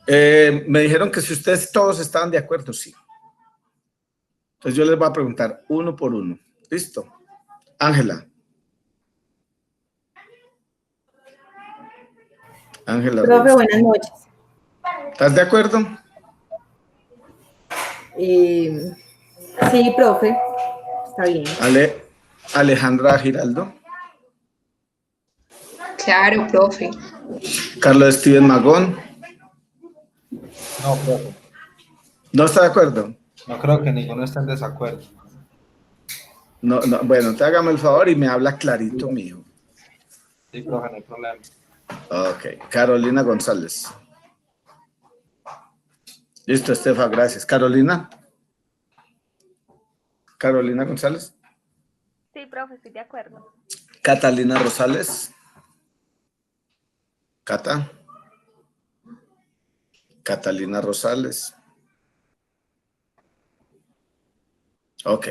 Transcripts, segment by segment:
Me dijeron que si ustedes todos estaban de acuerdo, sí. Entonces yo les voy a preguntar uno por uno. ¿Listo? Ángela. Ángela Profe, Ruiz. buenas noches. ¿Estás de acuerdo? Sí, profe, está bien. Alejandra Giraldo. Claro, profe. Carlos Steven Magón. No, profe. ¿No está de acuerdo? No creo que ninguno esté en desacuerdo. No, bueno, te hágame el favor y me habla clarito, mijo. Sí, profe, no hay problema. Ok. Carolina González. Listo, Estefa, gracias. Carolina. Carolina González. Sí, profe, estoy de acuerdo. Catalina Rosales. Cata. Catalina Rosales. Ok.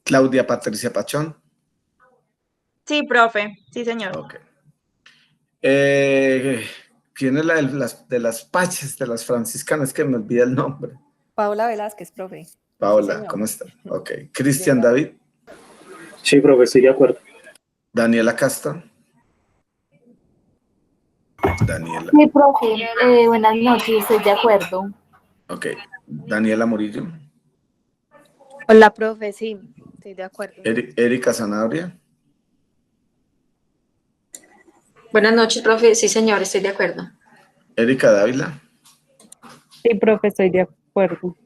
Claudia Patricia Pachón. Sí, profe. Sí, señor. Ok. ¿Quién es la de las Paches, de las franciscanas? Que me olvida el nombre. Paola Velázquez, profe. Paola, Sí, ¿cómo está? Ok. Cristian David. Sí, profe, estoy de acuerdo. Daniela Castro. Daniela. Sí, profe, buenas noches, estoy de acuerdo. Ok. Daniela Murillo. Hola, profe, sí, estoy de acuerdo. Erika Zanabria. Buenas noches, profe. Sí, señor, estoy de acuerdo. Erika Dávila. Sí, profe, estoy de acuerdo.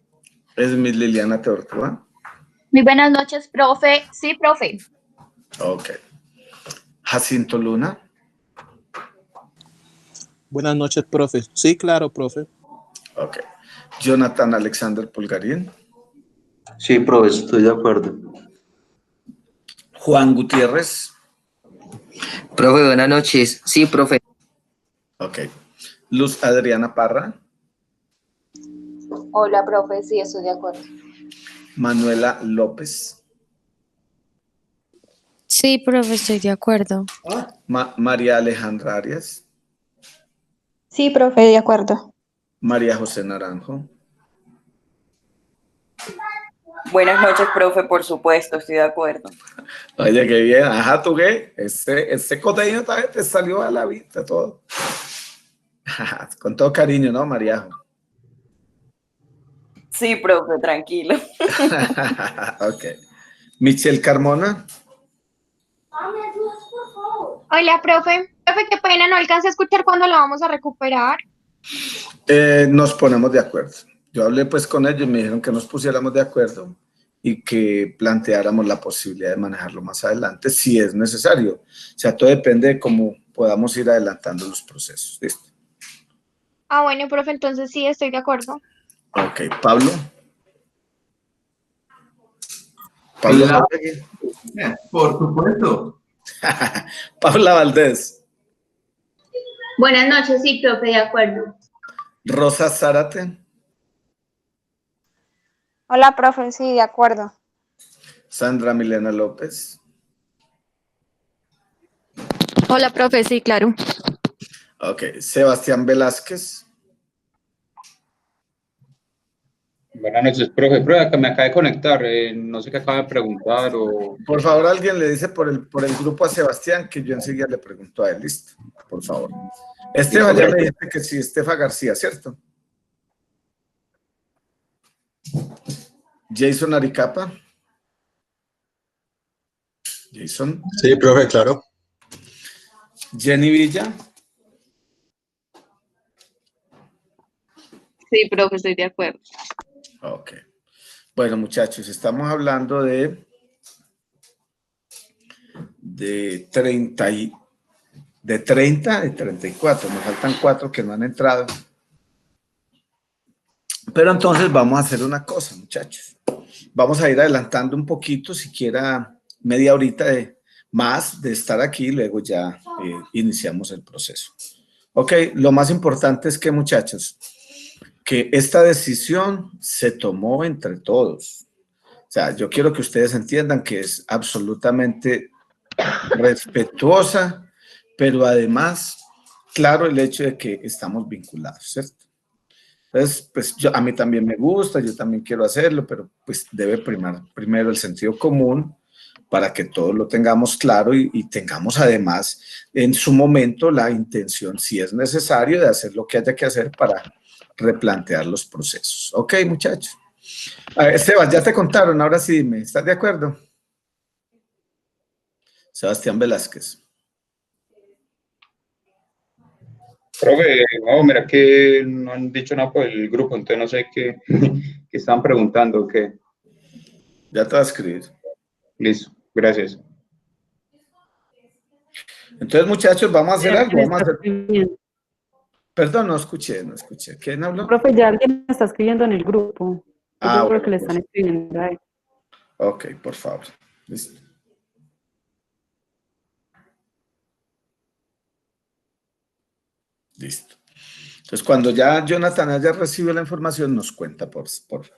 Es mi Liliana Teortúa. Muy buenas noches, profe. Sí, profe. Ok. Jacinto Luna. Buenas noches, profe. Sí, claro, profe. Ok. Jonathan Alexander Pulgarín. Sí, profe, estoy de acuerdo. Juan Gutiérrez. Profe, buenas noches. Sí, profe. Ok. Luz Adriana Parra. Hola, profe, sí, estoy de acuerdo. Manuela López. Sí, profe, estoy de acuerdo. María Alejandra Arias. Sí, profe, de acuerdo. María José Naranjo. Buenas noches, profe, por supuesto, estoy de acuerdo. Oye, qué bien. Ajá, ¿tú qué? Ese contenido también te salió a la vista todo. Con todo cariño, ¿no, María? Sí, profe, tranquilo. Ok. Michelle Carmona. Hola, profe. Profe, qué pena, no alcancé a escuchar cuándo la vamos a recuperar. Nos ponemos de acuerdo. Yo hablé pues con ellos, me dijeron que nos pusiéramos de acuerdo y que planteáramos la posibilidad de manejarlo más adelante, si es necesario. O sea, todo depende de cómo podamos ir adelantando los procesos. ¿Listo? Ah, bueno, profe, entonces sí, estoy de acuerdo. Ok, Pablo. Pablo Valdez. Por supuesto. Paula Valdés. Buenas noches, sí, profe, de acuerdo. Rosa Zárate. Hola, profe, sí, de acuerdo. Sandra Milena López. Hola, profe, sí, claro. Ok, Sebastián Velázquez. Buenas noches, profe. Prueba que me acaba de conectar. No sé qué acaba de preguntar o... Por favor, alguien le dice por el grupo a Sebastián que yo enseguida le pregunto a él. Listo, por favor. Estefa, ya me dijiste que sí, Estefa García, ¿cierto? Jason Aricapa. Jason. Sí, profe, claro. Jenny Villa. Sí, profe, estoy de acuerdo. Ok. Bueno, muchachos, estamos hablando de 30 y de 34. Me faltan 4 que no han entrado. Pero entonces vamos a hacer una cosa, muchachos. Vamos a ir adelantando un poquito, siquiera media horita más de estar aquí, luego ya iniciamos el proceso. Ok, lo más importante es que, muchachos, que esta decisión se tomó entre todos. O sea, yo quiero que ustedes entiendan que es absolutamente respetuosa, pero además, claro, el hecho de que estamos vinculados, ¿cierto? Entonces, pues a mí también me gusta, yo también quiero hacerlo, pero pues debe primar primero el sentido común para que todos lo tengamos claro y tengamos además en su momento la intención, si es necesario, de hacer lo que haya que hacer para replantear los procesos. Ok, muchachos. A ver, Sebas, ya te contaron, ahora sí dime, ¿estás de acuerdo? Sebastián Velázquez. Profe, no, mira que no han dicho nada por el grupo, entonces no sé qué, qué están preguntando, qué. Ya te voy a escribir. Listo, gracias. Entonces, muchachos, vamos a hacer algo. ¿Quién Vamos a está hacer... escribiendo? Perdón, no escuché. ¿Quién habló? Profe, ya alguien está escribiendo en el grupo. Yo creo Bueno, que le pues. están escribiendo ahí. Ok, por favor. Listo. Listo. Entonces, cuando ya Jonathan haya recibido la información, nos cuenta, por favor.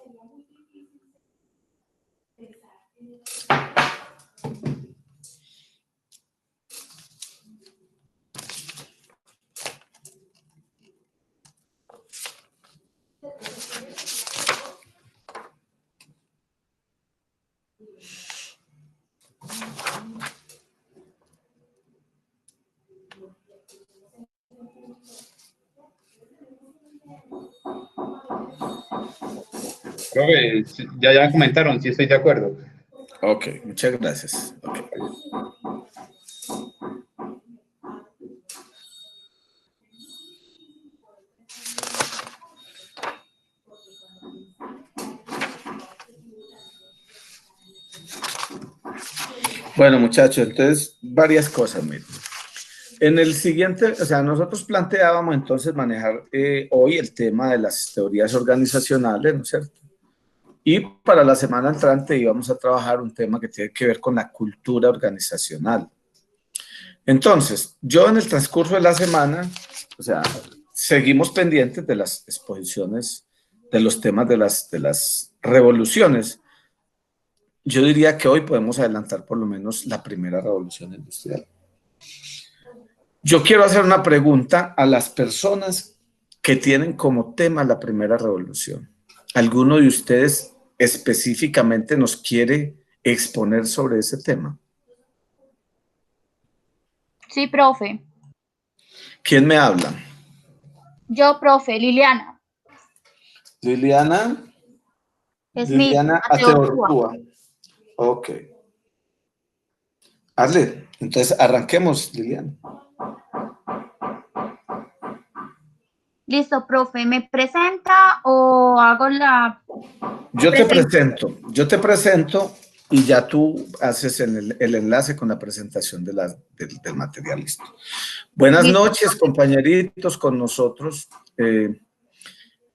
Profe, ya comentaron, sí estoy de acuerdo. Ok, muchas gracias. Okay. Bueno, muchachos, entonces, varias cosas, miren. En el siguiente, o sea, nosotros planteábamos entonces manejar hoy el tema de las teorías organizacionales, ¿no es cierto? Y para la semana entrante íbamos a trabajar un tema que tiene que ver con la cultura organizacional. Entonces, yo en el transcurso de la semana, o sea, seguimos pendientes de las exposiciones, de los temas de las revoluciones. Yo diría que hoy podemos adelantar por lo menos la primera revolución industrial. Yo quiero hacer una pregunta a las personas que tienen como tema la primera revolución. ¿Alguno de ustedes específicamente nos quiere exponer sobre ese tema? Sí, profe. ¿Quién me habla? Yo, profe, Liliana. Liliana. Smith, Liliana Ateortúa. Ok. Hazle. Entonces arranquemos, Liliana. Listo, profe. ¿Me presenta o hago la...? Yo te presento y ya tú haces el enlace con la presentación del material. Listo. Buenas noches, compañeritos, con nosotros.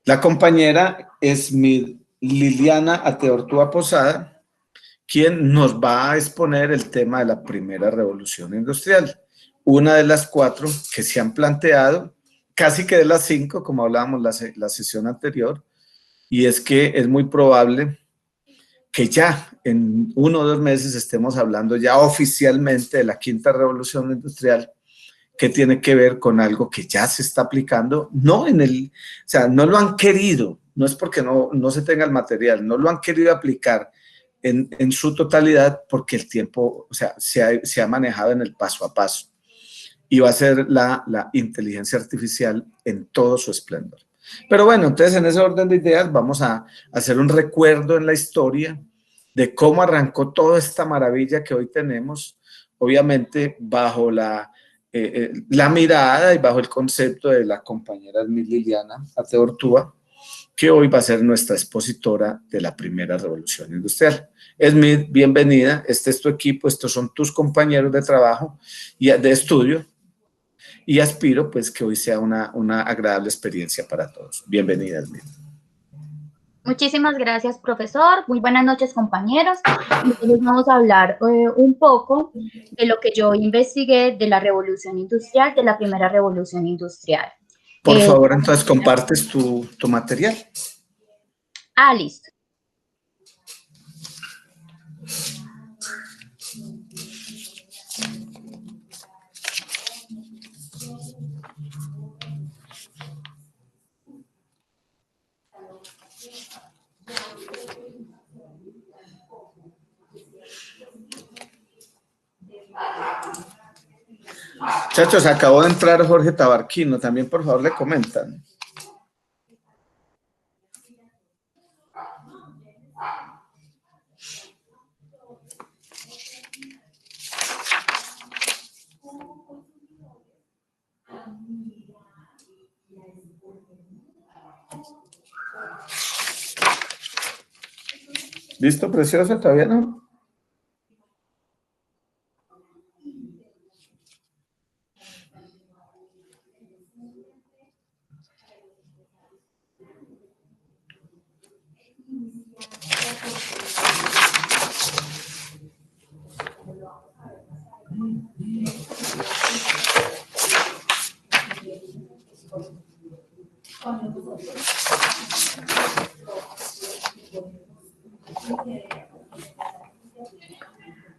La compañera es Liliana Ateortúa Posada, quien nos va a exponer el tema de la primera revolución industrial. Una de las 4 que se han planteado, casi que de las 5, como hablábamos la sesión anterior, y es que es muy probable que ya en 1 o 2 meses estemos hablando ya oficialmente de la quinta revolución industrial, que tiene que ver con algo que ya se está aplicando, no lo han querido, no es porque no se tenga el material, no lo han querido aplicar en su totalidad porque el tiempo, se ha manejado en el paso a paso, y va a ser la inteligencia artificial en todo su esplendor. Pero bueno, entonces en ese orden de ideas vamos a hacer un recuerdo en la historia de cómo arrancó toda esta maravilla que hoy tenemos, obviamente bajo la mirada y bajo el concepto de la compañera Liliana Ateortúa, que hoy va a ser nuestra expositora de la primera revolución industrial. Smith, bienvenida, este es tu equipo, estos son tus compañeros de trabajo y de estudio, y aspiro pues que hoy sea una agradable experiencia para todos. Bienvenida, Smith. Muchísimas gracias, profesor. Muy buenas noches, compañeros. Entonces vamos a hablar un poco de lo que yo investigué de la revolución industrial, de la primera revolución industrial. Por favor, entonces compartes tu material. Listo. Muchachos, acabó de entrar Jorge Tabarquino. También, por favor, le comentan. ¿Listo, preciosa? ¿Todavía no?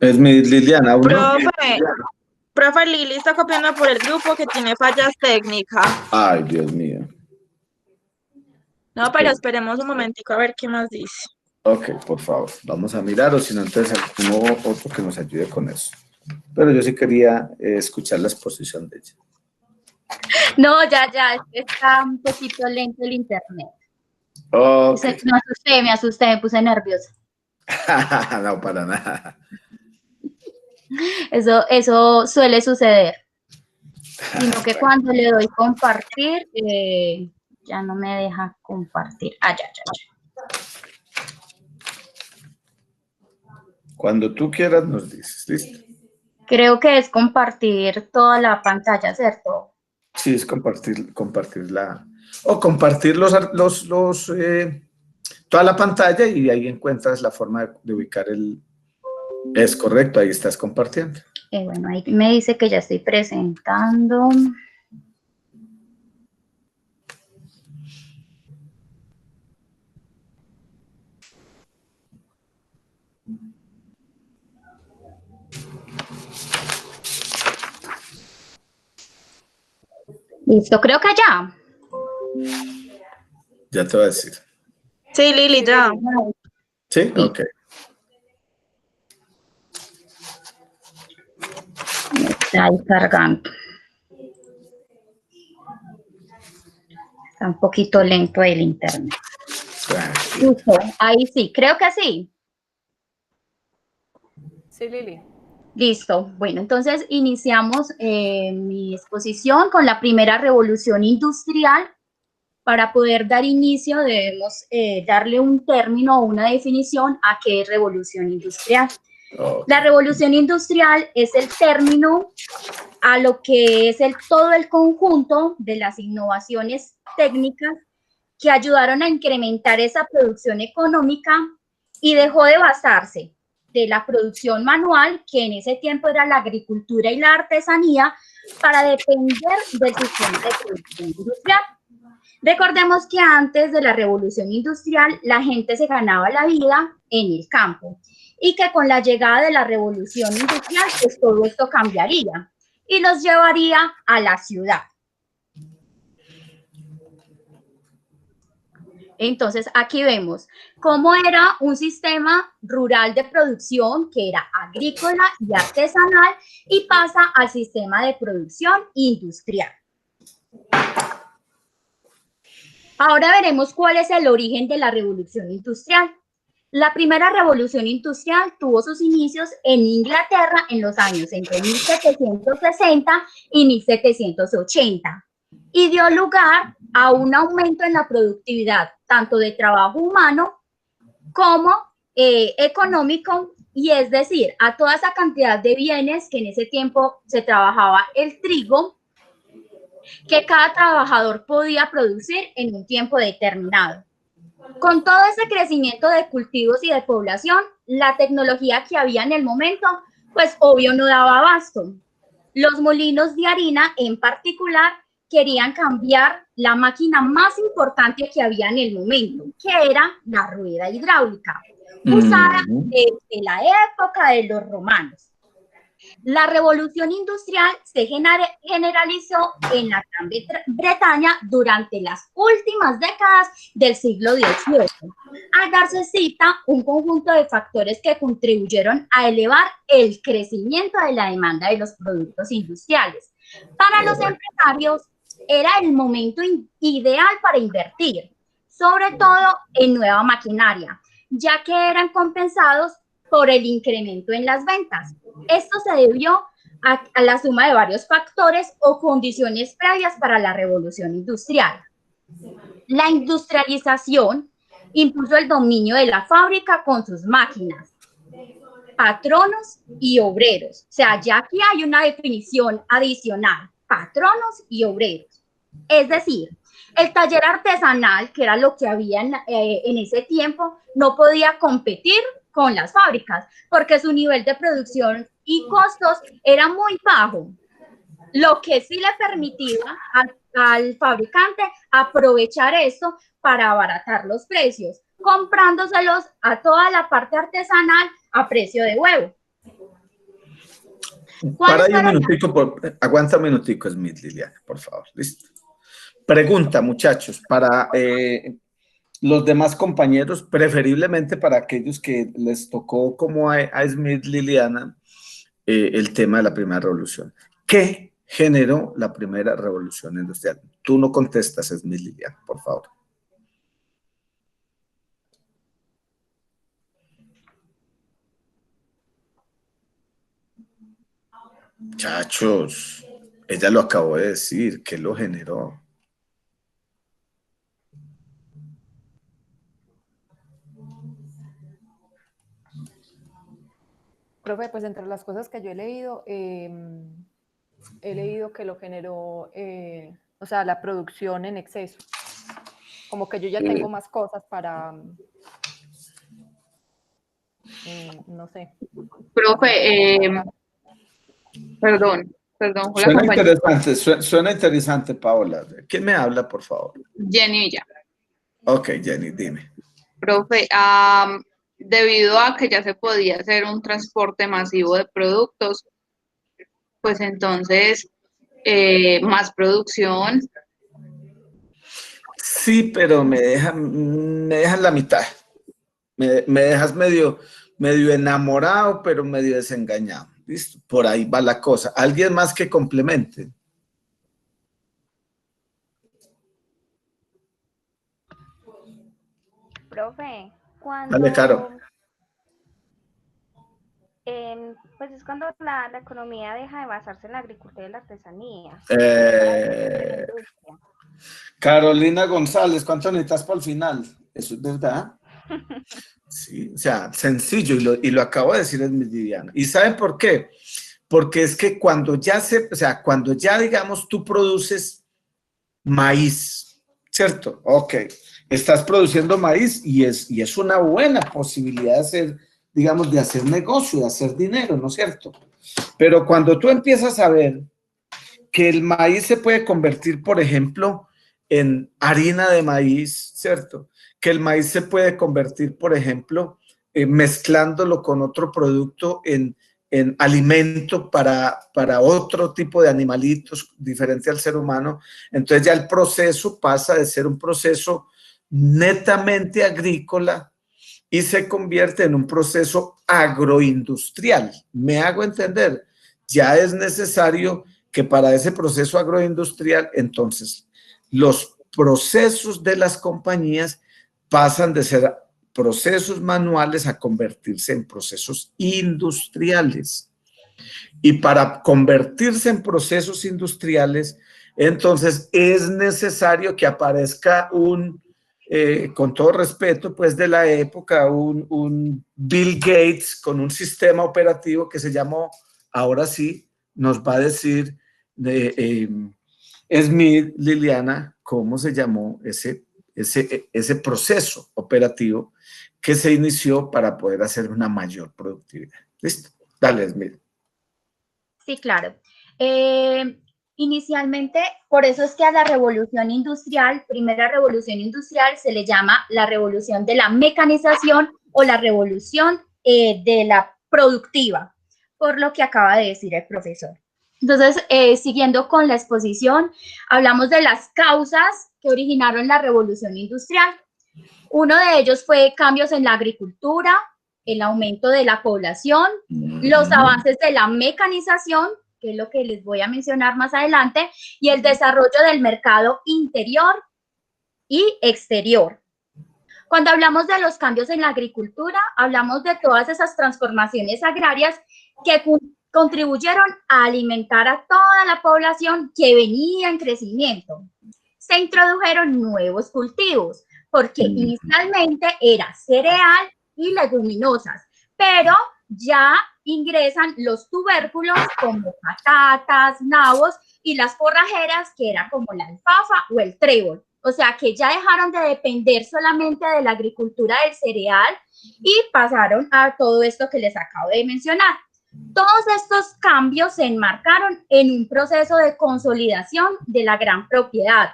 Es mi Liliana. Profe, Lili está copiando por el grupo que tiene fallas técnicas. Ay, Dios mío. No, pero esperemos un momentico a ver qué más dice. Ok, por favor, vamos a mirar, o si no, entonces alguno otro que nos ayude con eso. Pero yo sí quería escuchar la exposición de ella. No, ya, está un poquito lento el internet. Okay. Me asusté, me puse nerviosa. No, para nada. Eso suele suceder. Sino que cuando le doy compartir, ya no me deja compartir. Ya. Cuando tú quieras nos dices, ¿listo? Creo que es compartir toda la pantalla, ¿cierto? Sí, es compartirla. O compartir toda la pantalla y ahí encuentras la forma de ubicar el... Es correcto, ahí estás compartiendo. Bueno, ahí me dice que ya estoy presentando. Listo, creo que ya. Ya te voy a decir. Sí, Lili, ya. ¿Sí? Ok. Me está ahí cargando. Está un poquito lento el internet. Listo, ahí sí, creo que sí. Sí, Lili. Listo. Bueno, entonces iniciamos mi exposición con la primera revolución industrial. Para poder dar inicio debemos darle un término o una definición a qué es revolución industrial. La revolución industrial es el término a lo que es todo el conjunto de las innovaciones técnicas que ayudaron a incrementar esa producción económica y dejó de basarse de la producción manual, que en ese tiempo era la agricultura y la artesanía, para depender del sistema de producción industrial. Recordemos que antes de la revolución industrial la gente se ganaba la vida en el campo y que con la llegada de la revolución industrial pues todo esto cambiaría y nos llevaría a la ciudad. Entonces aquí vemos cómo era un sistema rural de producción que era agrícola y artesanal y pasa al sistema de producción industrial. Ahora veremos cuál es el origen de la revolución industrial. La primera revolución industrial tuvo sus inicios en Inglaterra en los años entre 1760 y 1780 y dio lugar a un aumento en la productividad tanto de trabajo humano como económico, y es decir, a toda esa cantidad de bienes que en ese tiempo se trabajaba el trigo, que cada trabajador podía producir en un tiempo determinado. Con todo ese crecimiento de cultivos y de población, la tecnología que había en el momento, pues obvio no daba abasto. Los molinos de harina en particular querían cambiar la máquina más importante que había en el momento, que era la rueda hidráulica, usada desde la época de los romanos. La revolución industrial se generalizó en la Gran Bretaña durante las últimas décadas del siglo XVIII, al darse cita un conjunto de factores que contribuyeron a elevar el crecimiento de la demanda de los productos industriales. Para los empresarios era el momento ideal para invertir, sobre todo en nueva maquinaria, ya que eran compensados por el incremento en las ventas. Esto se debió a la suma de varios factores o condiciones previas para la revolución industrial. La industrialización impuso el dominio de la fábrica con sus máquinas, patronos y obreros. O sea, ya aquí hay una definición adicional, patronos y obreros. Es decir, el taller artesanal, que era lo que había en ese tiempo, no podía competir con las fábricas porque su nivel de producción y costos era muy bajo, lo que sí le permitía al fabricante aprovechar esto para abaratar los precios, comprándoselos a toda la parte artesanal a precio de huevo. Para ahí un minutico, aguanta un minutico, Smith, Liliana, por favor, listo. Pregunta, muchachos, para los demás compañeros, preferiblemente para aquellos que les tocó como a Smith, Liliana, el tema de la primera revolución. ¿Qué generó la primera revolución industrial? Tú no contestas, Smith, Liliana, por favor. Muchachos, ella lo acabó de decir, ¿qué lo generó? Profe, pues entre las cosas que yo he leído que lo generó, o sea, la producción en exceso. Como que yo ya tengo más cosas para, no sé. Profe, perdón. Suena interesante, Paola. ¿Quién me habla, por favor? Jenny ya. Ok, Jenny, dime. Profe, debido a que ya se podía hacer un transporte masivo de productos, pues entonces más producción. Sí, pero me dejan la mitad. Me dejas medio enamorado, pero medio desengañado. ¿Listo? Por ahí va la cosa. ¿Alguien más que complemente? Profe, cuando... Dale, Caro. Pues es cuando la economía deja de basarse en la agricultura y la artesanía. Carolina González, ¿cuánto necesitas para el final? ¿Eso es verdad? Sí, o sea, sencillo, y lo acabo de decir, es mi Viviana. ¿Y saben por qué? Porque es que cuando ya digamos tú produces maíz, ¿cierto? Ok, estás produciendo maíz y es una buena posibilidad de hacer, digamos, de hacer negocio, de hacer dinero, ¿no es cierto? Pero cuando tú empiezas a ver que el maíz se puede convertir, por ejemplo, en harina de maíz, ¿cierto? Que el maíz se puede convertir, por ejemplo, mezclándolo con otro producto en alimento para otro tipo de animalitos diferente al ser humano. Entonces ya el proceso pasa de ser un proceso netamente agrícola y se convierte en un proceso agroindustrial. ¿Me hago entender? Ya es necesario que para ese proceso agroindustrial, entonces, los procesos de las compañías pasan de ser procesos manuales a convertirse en procesos industriales. Y para convertirse en procesos industriales, entonces es necesario que aparezca con todo respeto, pues de la época, un Bill Gates con un sistema operativo que se llamó, ahora sí, nos va a decir Smith, Liliana, cómo se llamó ese proceso operativo que se inició para poder hacer una mayor productividad. ¿Listo? Dale, Smith. Sí, claro. Inicialmente, por eso es que a la revolución industrial, primera revolución industrial, se le llama la revolución de la mecanización o la revolución de la productiva, por lo que acaba de decir el profesor. Entonces, siguiendo con la exposición, hablamos de las causas que originaron la revolución industrial. Uno de ellos fue cambios en la agricultura, el aumento de la población, los avances de la mecanización, que es lo que les voy a mencionar más adelante, y el desarrollo del mercado interior y exterior. Cuando hablamos de los cambios en la agricultura, hablamos de todas esas transformaciones agrarias que contribuyeron a alimentar a toda la población que venía en crecimiento. Se introdujeron nuevos cultivos, porque inicialmente era cereal y leguminosas, pero ya ingresan los tubérculos como patatas, nabos y las forrajeras, que era como la alfalfa o el trébol. O sea que ya dejaron de depender solamente de la agricultura del cereal y pasaron a todo esto que les acabo de mencionar. Todos estos cambios se enmarcaron en un proceso de consolidación de la gran propiedad,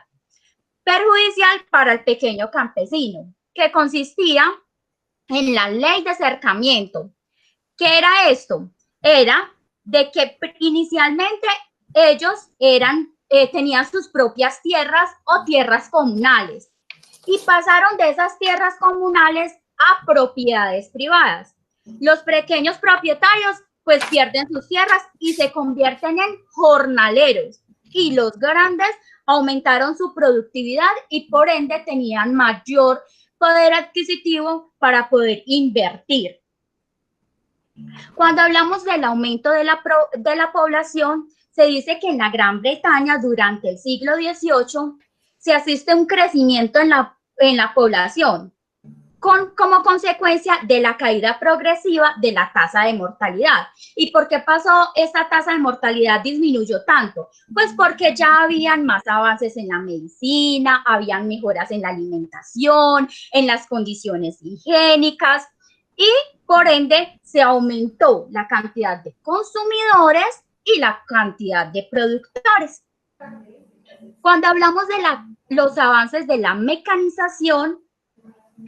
perjudicial para el pequeño campesino, que consistía en la ley de cercamiento. ¿Qué era esto? Era de que inicialmente ellos tenían sus propias tierras o tierras comunales y pasaron de esas tierras comunales a propiedades privadas. Los pequeños propietarios pues pierden sus tierras y se convierten en jornaleros, y los grandes aumentaron su productividad y por ende tenían mayor poder adquisitivo para poder invertir. Cuando hablamos del aumento de la población, se dice que en la Gran Bretaña durante el siglo XVIII se asiste a un crecimiento en la población como consecuencia de la caída progresiva de la tasa de mortalidad. ¿Y por qué pasó esta tasa de mortalidad disminuyó tanto? Pues porque ya habían más avances en la medicina, habían mejoras en la alimentación, en las condiciones higiénicas, y por ende se aumentó la cantidad de consumidores y la cantidad de productores. Cuando hablamos de los avances de la mecanización,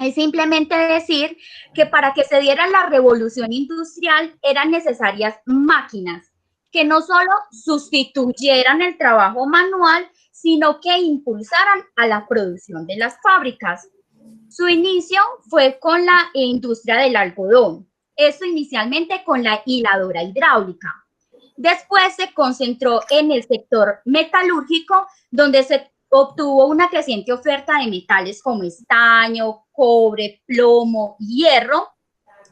es simplemente decir que para que se diera la revolución industrial eran necesarias máquinas que no solo sustituyeran el trabajo manual, sino que impulsaran a la producción de las fábricas. Su inicio fue con la industria del algodón, eso inicialmente con la hiladora hidráulica. Después se concentró en el sector metalúrgico, donde se obtuvo una creciente oferta de metales como estaño, cobre, plomo, hierro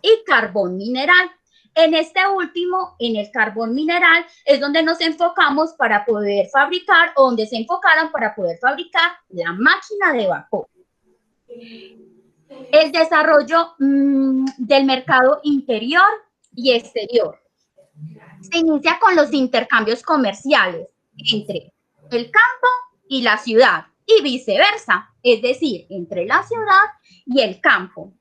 y carbón mineral. En este último, en el carbón mineral, es donde nos enfocamos para poder fabricar, o donde se enfocaron para poder fabricar la máquina de vapor. El desarrollo del mercado interior y exterior. Se inicia con los intercambios comerciales entre el campo y la ciudad y viceversa, es decir, entre la ciudad y el campo.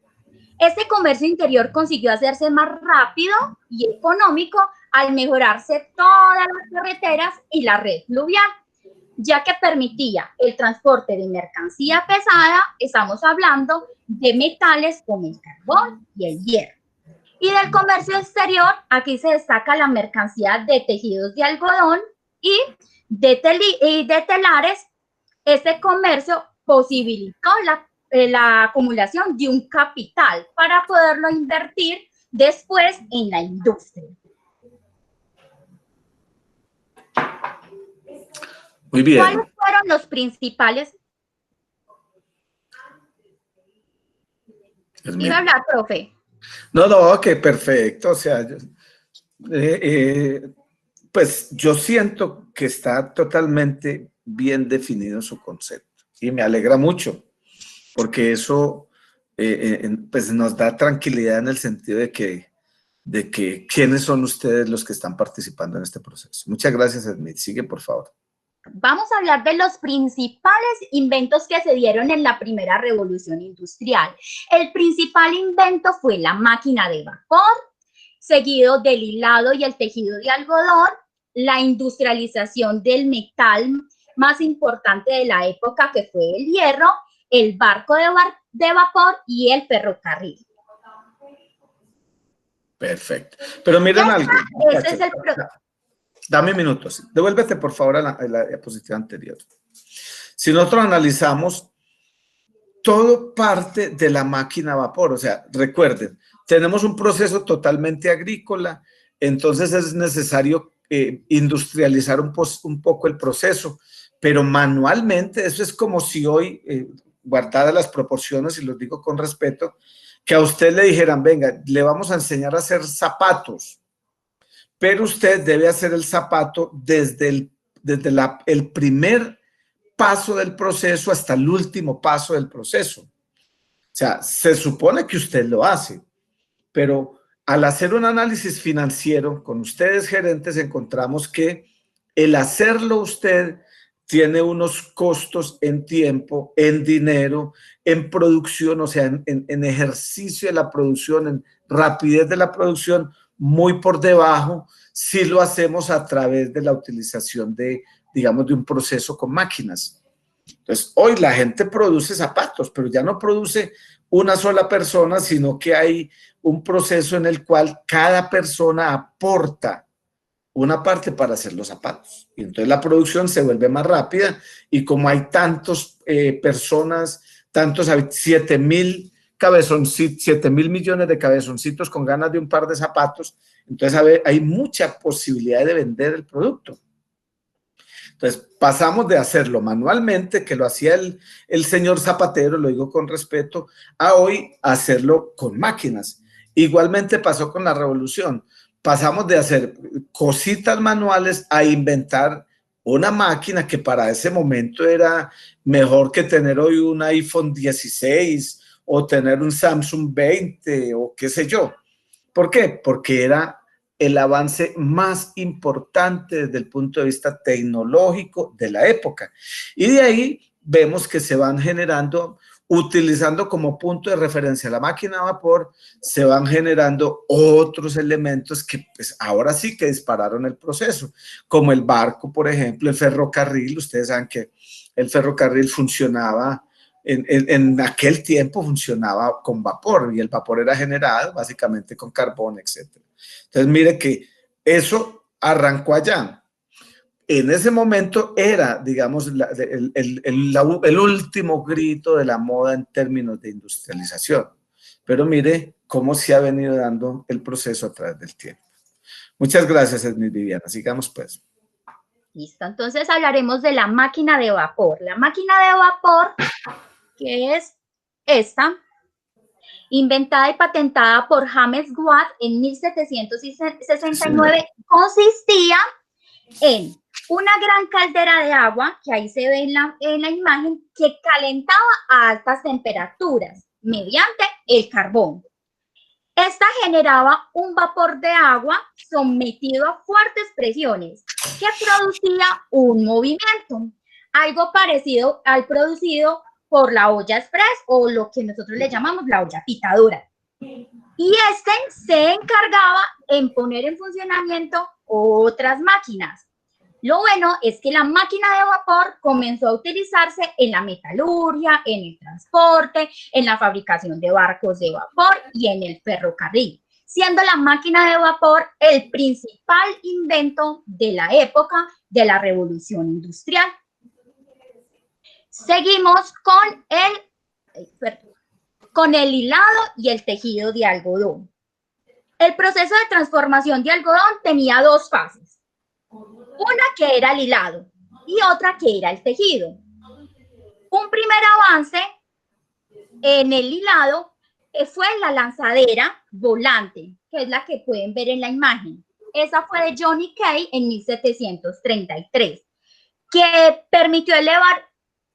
Este comercio interior consiguió hacerse más rápido y económico al mejorarse todas las carreteras y la red fluvial, ya que permitía el transporte de mercancía pesada. Estamos hablando de metales como el carbón y el hierro. Y del comercio exterior, aquí se destaca la mercancía de tejidos de algodón y de telares. Este comercio posibilitó la acumulación de un capital para poderlo invertir después en la industria. Muy bien. ¿Cuáles fueron los principales? ¿Iba a hablar, profe? No, que perfecto. O sea, pues yo siento que está totalmente bien definido su concepto y me alegra mucho porque eso pues nos da tranquilidad en el sentido de que quiénes son ustedes los que están participando en este proceso. Muchas gracias, Edmith. Sigue, por favor. Vamos a hablar de los principales inventos que se dieron en la primera revolución industrial. El principal invento fue la máquina de vapor, seguido del hilado y el tejido de algodón, la industrialización del metal más importante de la época, que fue el hierro, el barco de vapor y el ferrocarril. Perfecto. Pero miren algo. Ese es el Dame minutos. Devuélvete, por favor, a la diapositiva anterior. Si nosotros analizamos, todo parte de la máquina a vapor. O sea, recuerden, tenemos un proceso totalmente agrícola, entonces es necesario industrializar un poco el proceso, pero manualmente, eso es como si hoy, guardadas las proporciones, y los digo con respeto, que a usted le dijeran, venga, le vamos a enseñar a hacer zapatos, pero usted debe hacer el zapato desde el primer paso del proceso hasta el último paso del proceso. O sea, se supone que usted lo hace, pero al hacer un análisis financiero con ustedes gerentes encontramos que el hacerlo usted tiene unos costos en tiempo, en dinero, en producción, o sea, en ejercicio de la producción, en rapidez de la producción, muy por debajo si lo hacemos a través de la utilización de, digamos, de un proceso con máquinas. Entonces, hoy la gente produce zapatos, pero ya no produce una sola persona, sino que hay un proceso en el cual cada persona aporta una parte para hacer los zapatos. Y entonces la producción se vuelve más rápida y como hay tantos personas, tantos 7.000 cabezoncitos, 7.000 millones de cabezoncitos con ganas de un par de zapatos, entonces hay mucha posibilidad de vender el producto. Entonces pasamos de hacerlo manualmente, que lo hacía el señor zapatero, lo digo con respeto, a hoy hacerlo con máquinas. Igualmente pasó con la revolución. Pasamos de hacer cositas manuales a inventar una máquina que para ese momento era mejor que tener hoy un iPhone 16 o tener un Samsung 20 o qué sé yo. ¿Por qué? Porque era el avance más importante desde el punto de vista tecnológico de la época. Y de ahí vemos que se van generando, utilizando como punto de referencia la máquina a vapor, se van generando otros elementos que pues, ahora sí que dispararon el proceso, como el barco, por ejemplo, el ferrocarril. Ustedes saben que el ferrocarril funcionaba, en aquel tiempo funcionaba con vapor y el vapor era generado básicamente con carbón, etc. Entonces, mire que eso arrancó allá. En ese momento era, digamos, el último grito de la moda en términos de industrialización. Pero mire cómo se ha venido dando el proceso a través del tiempo. Muchas gracias, Edmil Viviana. Sigamos pues. Listo, entonces hablaremos de la máquina de vapor. La máquina de vapor, que es esta, inventada y patentada por James Watt en 1769, consistía en una gran caldera de agua, que ahí se ve en la imagen, que calentaba a altas temperaturas mediante el carbón. Esta generaba un vapor de agua sometido a fuertes presiones que producía un movimiento, algo parecido al producido por la olla express o lo que nosotros le llamamos la olla pitadora. Y este se encargaba en poner en funcionamiento otras máquinas. Lo bueno es que la máquina de vapor comenzó a utilizarse en la metalurgia, en el transporte, en la fabricación de barcos de vapor y en el ferrocarril, siendo la máquina de vapor el principal invento de la época de la revolución industrial. Seguimos con el hilado y el tejido de algodón. El proceso de transformación de algodón tenía dos fases. Una que era el hilado y otra que era el tejido. Un primer avance en el hilado fue la lanzadera volante, que es la que pueden ver en la imagen. Esa fue de Johnny Kay en 1733, que permitió elevar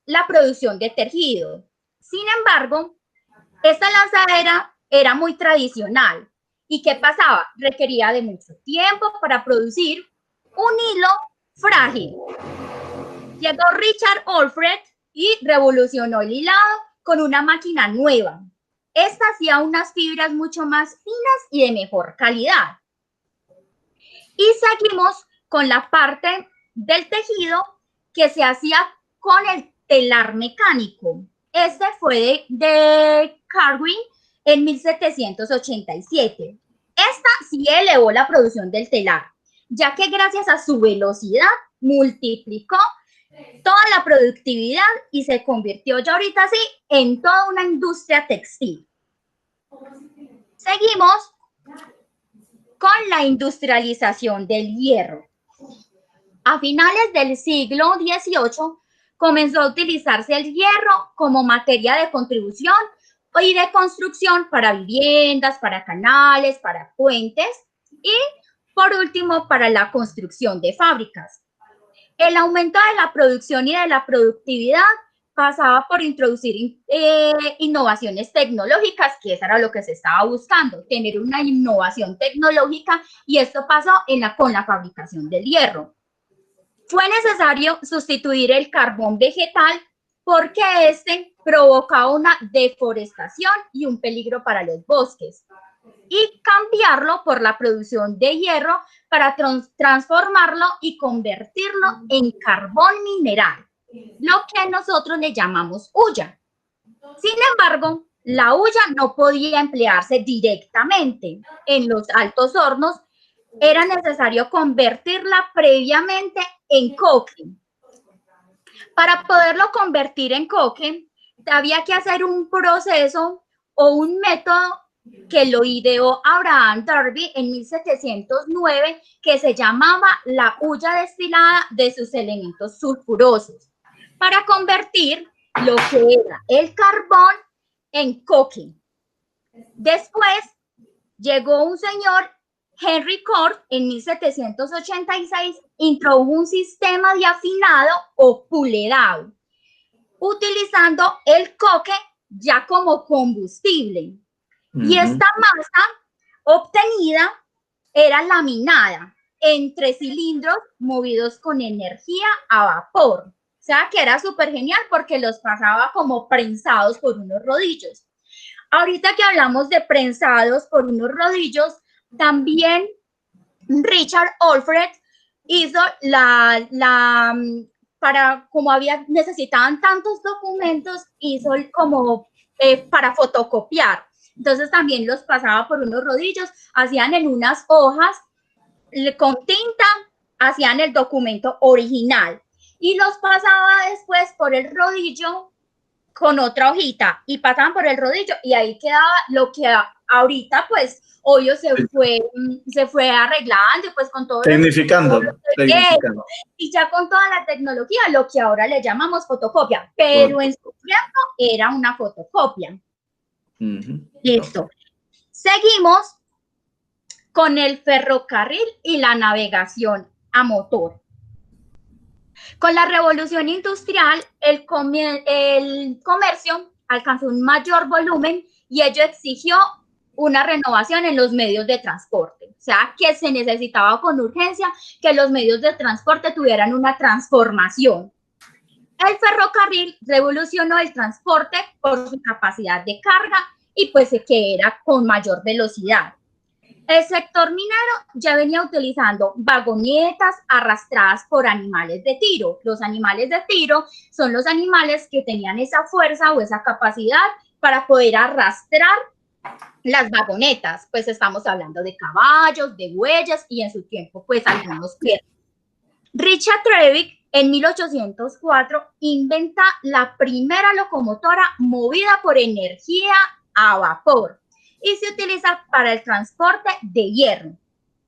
la producción de tejido. Sin embargo, esta lanzadera era muy tradicional. ¿Y qué pasaba? Requería de mucho tiempo para producir un hilo frágil. Llegó Richard Alfred y revolucionó el hilado con una máquina nueva. Esta hacía unas fibras mucho más finas y de mejor calidad. Y seguimos con la parte del tejido que se hacía con el telar mecánico. Este fue de Carwin en 1787. esta sí elevó la producción del telar, ya que gracias a su velocidad multiplicó toda la productividad y se convirtió ya ahorita sí en toda una industria textil. Seguimos con la industrialización del hierro. A finales del siglo XVIII comenzó a utilizarse el hierro como materia de contribución y de construcción para viviendas, para canales, para puentes y, por último, para la construcción de fábricas. El aumento de la producción y de la productividad pasaba por introducir innovaciones tecnológicas, que eso era lo que se estaba buscando, tener una innovación tecnológica, y esto pasó con la fabricación del hierro. Fue necesario sustituir el carbón vegetal porque este provocaba una deforestación y un peligro para los bosques, y cambiarlo por la producción de hierro para transformarlo y convertirlo en carbón mineral, lo que nosotros le llamamos hulla. Sin embargo, la hulla no podía emplearse directamente en los altos hornos, era necesario convertirla previamente en coque. Para poderlo convertir en coque, había que hacer un proceso o un método que lo ideó Abraham Darby en 1709, que se llamaba la hulla destilada de sus elementos sulfurosos, para convertir lo que era el carbón en coque. Después llegó un señor, Henry Cort, en 1786, introdujo un sistema de afinado o puledado, utilizando el coque ya como combustible. Y esta masa obtenida era laminada entre cilindros movidos con energía a vapor. O sea que era súper genial porque los pasaba como prensados por unos rodillos. Ahorita que hablamos de prensados por unos rodillos, también Richard Alfred hizo necesitaban tantos documentos, hizo como para fotocopiar. Entonces también los pasaba por unos rodillos, hacían en unas hojas con tinta, hacían el documento original y los pasaba después por el rodillo con otra hojita y pasaban por el rodillo y ahí quedaba lo que ahorita pues obvio se fue arreglando, pues con todo tecnificando. Y ya con toda la tecnología, lo que ahora le llamamos fotocopia, pero en su tiempo era una fotocopia. Listo. Seguimos con el ferrocarril y la navegación a motor. Con la revolución industrial, el comercio alcanzó un mayor volumen y ello exigió una renovación en los medios de transporte. O sea, que se necesitaba con urgencia que los medios de transporte tuvieran una transformación. El ferrocarril revolucionó el transporte por su capacidad de carga y pues que era con mayor velocidad. El sector minero ya venía utilizando vagonetas arrastradas por animales de tiro. Los animales de tiro son los animales que tenían esa fuerza o esa capacidad para poder arrastrar las vagonetas. Pues estamos hablando de caballos, de bueyes y en su tiempo pues algunos perros. Richard Trevithick en 1804 inventa la primera locomotora movida por energía a vapor y se utiliza para el transporte de hierro.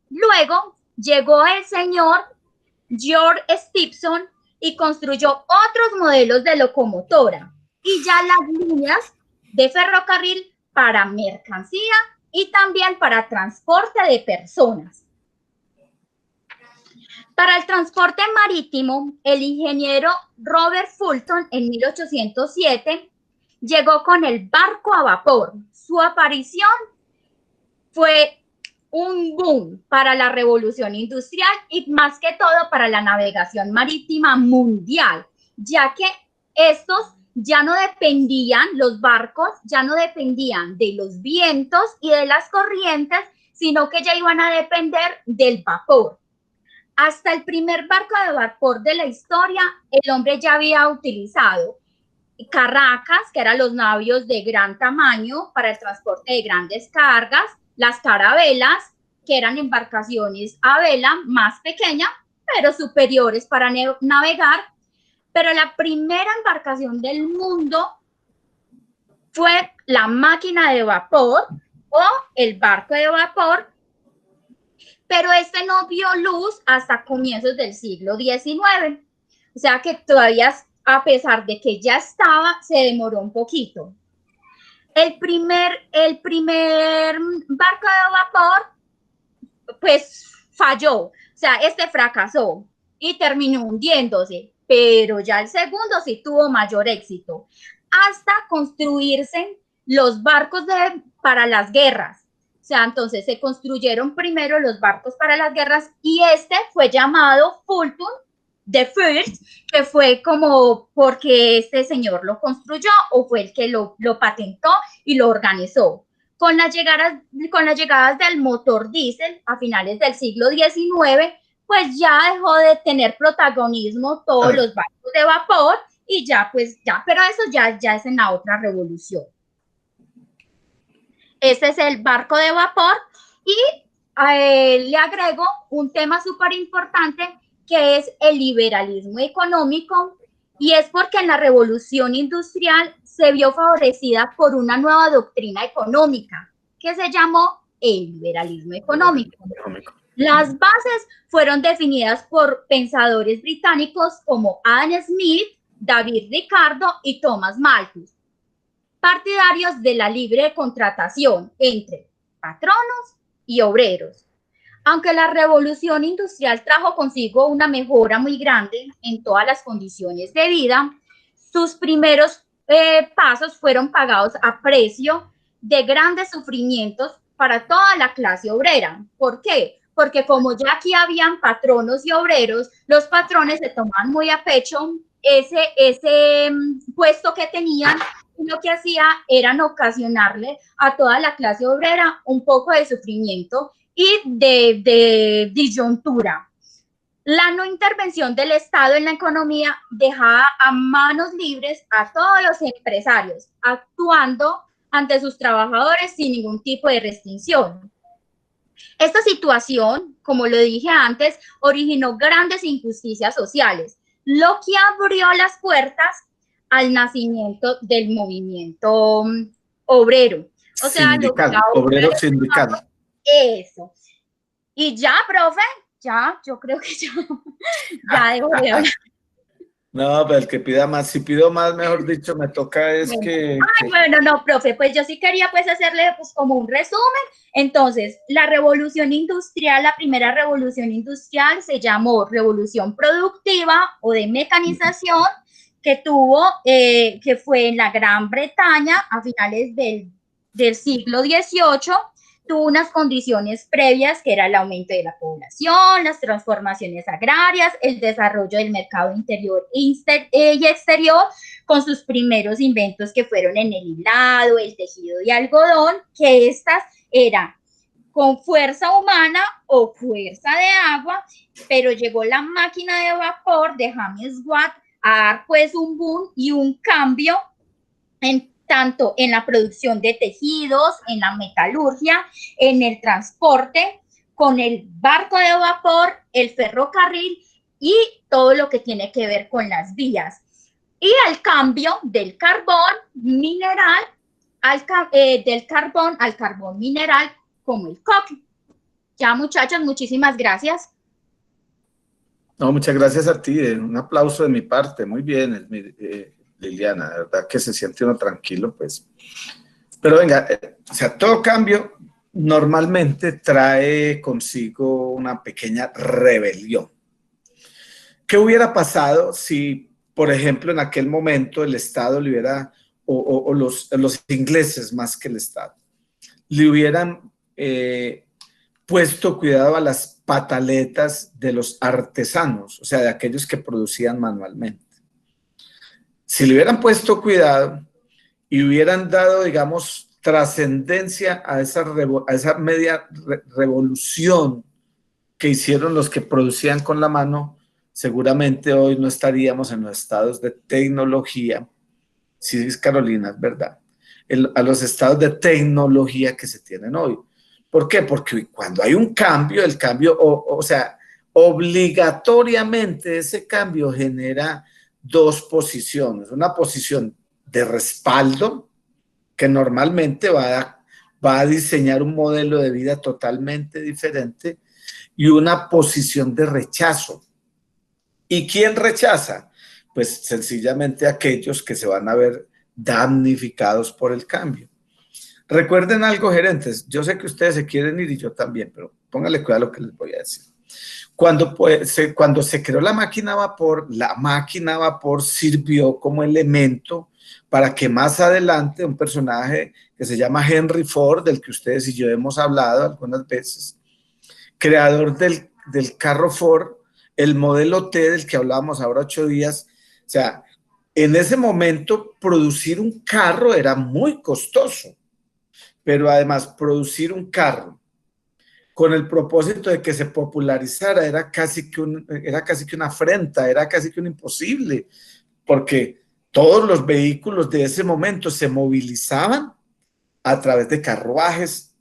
Luego llegó el señor George Stephenson y construyó otros modelos de locomotora y ya las líneas de ferrocarril para mercancía y también para transporte de personas. Para el transporte marítimo, el ingeniero Robert Fulton en 1807 llegó con el barco a vapor. Su aparición fue un boom para la revolución industrial y más que todo para la navegación marítima mundial, ya que estos ya no dependían, los barcos ya no dependían de los vientos y de las corrientes, sino que ya iban a depender del vapor. Hasta el primer barco de vapor de la historia, el hombre ya había utilizado carracas, que eran los navios de gran tamaño para el transporte de grandes cargas, las carabelas, que eran embarcaciones a vela más pequeñas, pero superiores para navegar. Pero la primera embarcación del mundo fue la máquina de vapor o el barco de vapor, pero este no vio luz hasta comienzos del siglo XIX. O sea que todavía, a pesar de que ya estaba, se demoró un poquito. El primer barco de vapor, pues falló, o sea, este fracasó y terminó hundiéndose, pero ya el segundo sí tuvo mayor éxito, hasta construirse los barcos para las guerras. O sea, entonces se construyeron primero los barcos para las guerras y este fue llamado Fulton the First, que fue como porque este señor lo construyó o fue el que lo patentó y lo organizó. Con las llegadas del motor diésel a finales del siglo XIX, pues ya dejó de tener protagonismo todos los barcos de vapor y ya, pero eso ya es en la otra revolución. Este es el barco de vapor y le agrego un tema súper importante que es el liberalismo económico, y es porque en la revolución industrial se vio favorecida por una nueva doctrina económica que se llamó el liberalismo económico. Las bases fueron definidas por pensadores británicos como Adam Smith, David Ricardo y Thomas Malthus, partidarios de la libre contratación entre patronos y obreros. Aunque la revolución industrial trajo consigo una mejora muy grande en todas las condiciones de vida, sus primeros pasos fueron pagados a precio de grandes sufrimientos para toda la clase obrera. ¿Por qué? Porque como ya aquí habían patronos y obreros, los patrones se tomaban muy a pecho ese puesto que tenían, y lo que hacía era ocasionarle a toda la clase obrera un poco de sufrimiento y de disyuntura. La no intervención del Estado en la economía dejaba a manos libres a todos los empresarios, actuando ante sus trabajadores sin ningún tipo de restricción. Esta situación, como lo dije antes, originó grandes injusticias sociales, lo que abrió las puertas al nacimiento del movimiento obrero. O sea, sindical, obrero sindical. Eso. Y ya, profe, yo creo que ya dejo de hablar. No, pero el que pida más, si pido más, mejor dicho, me toca es que... Bueno, no, profe, pues yo sí quería pues hacerle pues como un resumen. Entonces, la revolución industrial, la primera revolución industrial se llamó revolución productiva o de mecanización, que fue en la Gran Bretaña a finales del siglo XVIII. Tuvo unas condiciones previas que era el aumento de la población, las transformaciones agrarias, el desarrollo del mercado interior y exterior, con sus primeros inventos que fueron en el hilado, el tejido de algodón, que estas eran con fuerza humana o fuerza de agua, pero llegó la máquina de vapor de James Watt a dar pues un boom y un cambio tanto en la producción de tejidos, en la metalurgia, en el transporte, con el barco de vapor, el ferrocarril y todo lo que tiene que ver con las vías. Y al cambio del carbón mineral, del carbón al carbón mineral, como el coque. Ya, muchachos, muchísimas gracias. No, muchas gracias a ti. Un aplauso de mi parte. Muy bien, Liliana, de verdad que se siente uno tranquilo, pues. Pero venga, o sea, todo cambio normalmente trae consigo una pequeña rebelión. ¿Qué hubiera pasado si, por ejemplo, en aquel momento el Estado le hubiera, o los ingleses más que el Estado, le hubieran puesto cuidado a las pataletas de los artesanos, o sea, de aquellos que producían manualmente? Si le hubieran puesto cuidado y hubieran dado, digamos, trascendencia a esa media revolución que hicieron los que producían con la mano, seguramente hoy no estaríamos en los estados de tecnología. Sí, Carolina, es verdad. A los estados de tecnología que se tienen hoy. ¿Por qué? Porque cuando hay un cambio, el cambio, o sea, obligatoriamente ese cambio genera dos posiciones. Una posición de respaldo, que normalmente va a diseñar un modelo de vida totalmente diferente, y una posición de rechazo. ¿Y quién rechaza? Pues sencillamente aquellos que se van a ver damnificados por el cambio. Recuerden algo, gerentes, yo sé que ustedes se quieren ir y yo también, pero pónganle cuidado a lo que les voy a decir. Cuando se creó la máquina a vapor sirvió como elemento para que más adelante un personaje que se llama Henry Ford, del que ustedes y yo hemos hablado algunas veces, creador del carro Ford, el modelo T del que hablábamos ahora 8 días, o sea, en ese momento producir un carro era muy costoso, pero además producir un carro con el propósito de que se popularizara era casi que una afrenta, era casi que un imposible, porque todos los vehículos de ese momento se movilizaban a través de carruajes,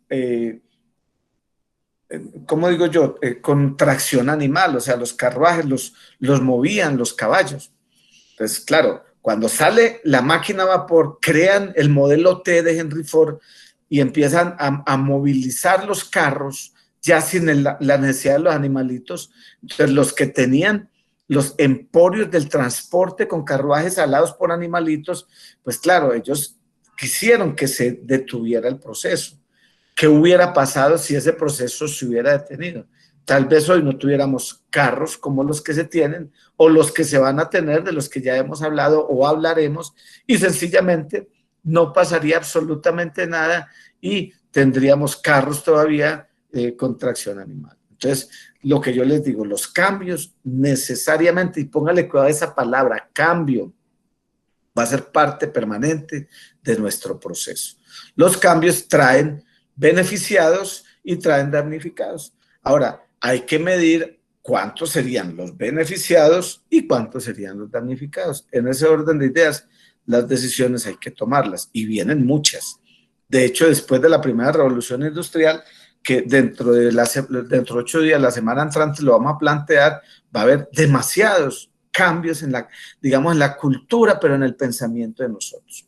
¿cómo digo yo? Con tracción animal, o sea, los carruajes los movían los caballos. Entonces, claro, cuando sale la máquina a vapor, crean el modelo T de Henry Ford y empiezan a movilizar los carros ya sin la necesidad de los animalitos. Entonces, los que tenían los emporios del transporte con carruajes alados por animalitos, pues claro, ellos quisieron que se detuviera el proceso. ¿Qué hubiera pasado si ese proceso se hubiera detenido? Tal vez hoy no tuviéramos carros como los que se tienen o los que se van a tener, de los que ya hemos hablado o hablaremos, y sencillamente no pasaría absolutamente nada y tendríamos carros todavía con tracción animal. Entonces, lo que yo les digo, los cambios necesariamente, y póngale cuidado a esa palabra, cambio, va a ser parte permanente de nuestro proceso. Los cambios traen beneficiados y traen damnificados. Ahora, hay que medir cuántos serían los beneficiados y cuántos serían los damnificados. En ese orden de ideas, las decisiones hay que tomarlas, y vienen muchas. De hecho, después de la primera revolución industrial, que dentro de 8 días, la semana entrante, lo vamos a plantear, va a haber demasiados cambios en la cultura, pero en el pensamiento de nosotros.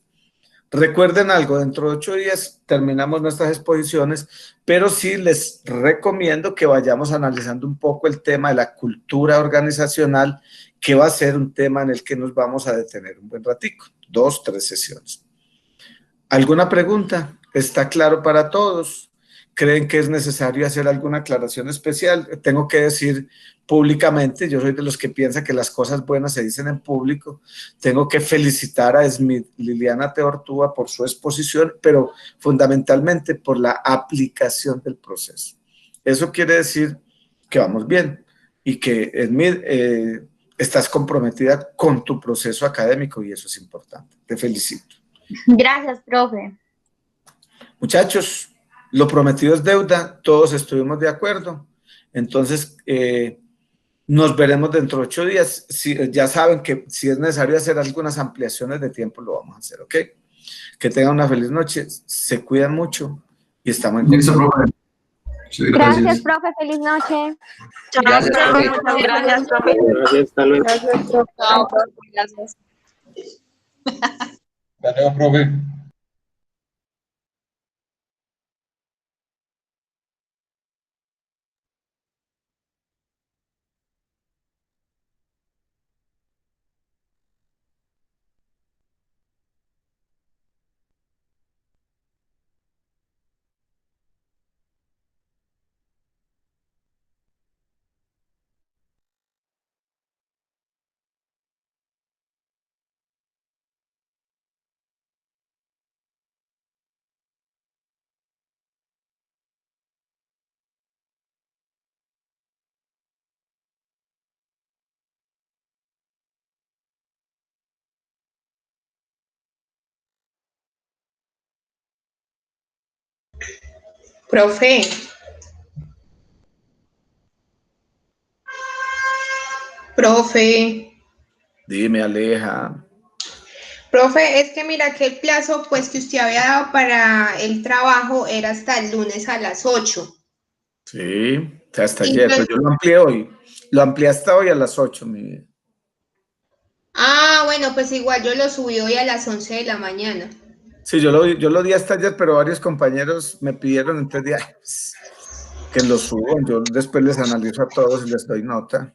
Recuerden algo, dentro de 8 días terminamos nuestras exposiciones, pero sí les recomiendo que vayamos analizando un poco el tema de la cultura organizacional, que va a ser un tema en el que nos vamos a detener un buen ratico, 2, 3 sesiones. ¿Alguna pregunta? ¿Está claro para todos? ¿Creen que es necesario hacer alguna aclaración especial? Tengo que decir públicamente, yo soy de los que piensa que las cosas buenas se dicen en público. Tengo que felicitar a Smith Liliana Teortúa por su exposición, pero fundamentalmente por la aplicación del proceso. Eso quiere decir que vamos bien y que, Smith, estás comprometida con tu proceso académico, y eso es importante. Te felicito. Gracias, profe. Muchachos, lo prometido es deuda, todos estuvimos de acuerdo. Entonces, nos veremos dentro de 8 días. Ya saben que si es necesario hacer algunas ampliaciones de tiempo, lo vamos a hacer, ¿ok? Que tengan una feliz noche, se cuidan mucho y estamos en contacto. Gracias, profe. Feliz noche. Gracias, profe. Gracias, profe. Gracias, hasta luego. Gracias, profe. Chao, profe, gracias. Hasta luego, profe. Profe. Profe. Dime, Aleja. Profe, es que mira que el plazo pues que usted había dado para el trabajo era hasta el lunes a las 8. Sí, o sea, hasta ayer, pero yo lo amplié hoy. Lo amplié hasta hoy a las 8, mi vida. Ah, bueno, pues igual yo lo subí hoy a las 11 de la mañana. Sí, yo lo di hasta ayer, pero varios compañeros me pidieron, entonces dije, "Ay, pues, que lo suban". Yo después les analizo a todos y les doy nota.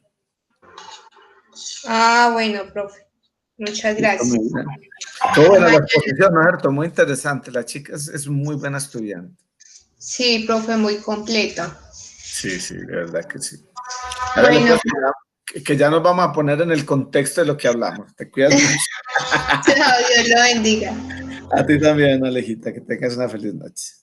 Ah, bueno, profe. Muchas gracias. Todo buena la exposición, ¿no es cierto? Muy interesante. La chica es muy buena estudiante. Sí, profe, muy completa. Sí, sí, de verdad que sí. Ahora Bueno. que ya nos vamos a poner en el contexto de lo que hablamos. Te cuidas mucho. Dios lo bendiga. A ti también, Alejita, que tengas una feliz noche.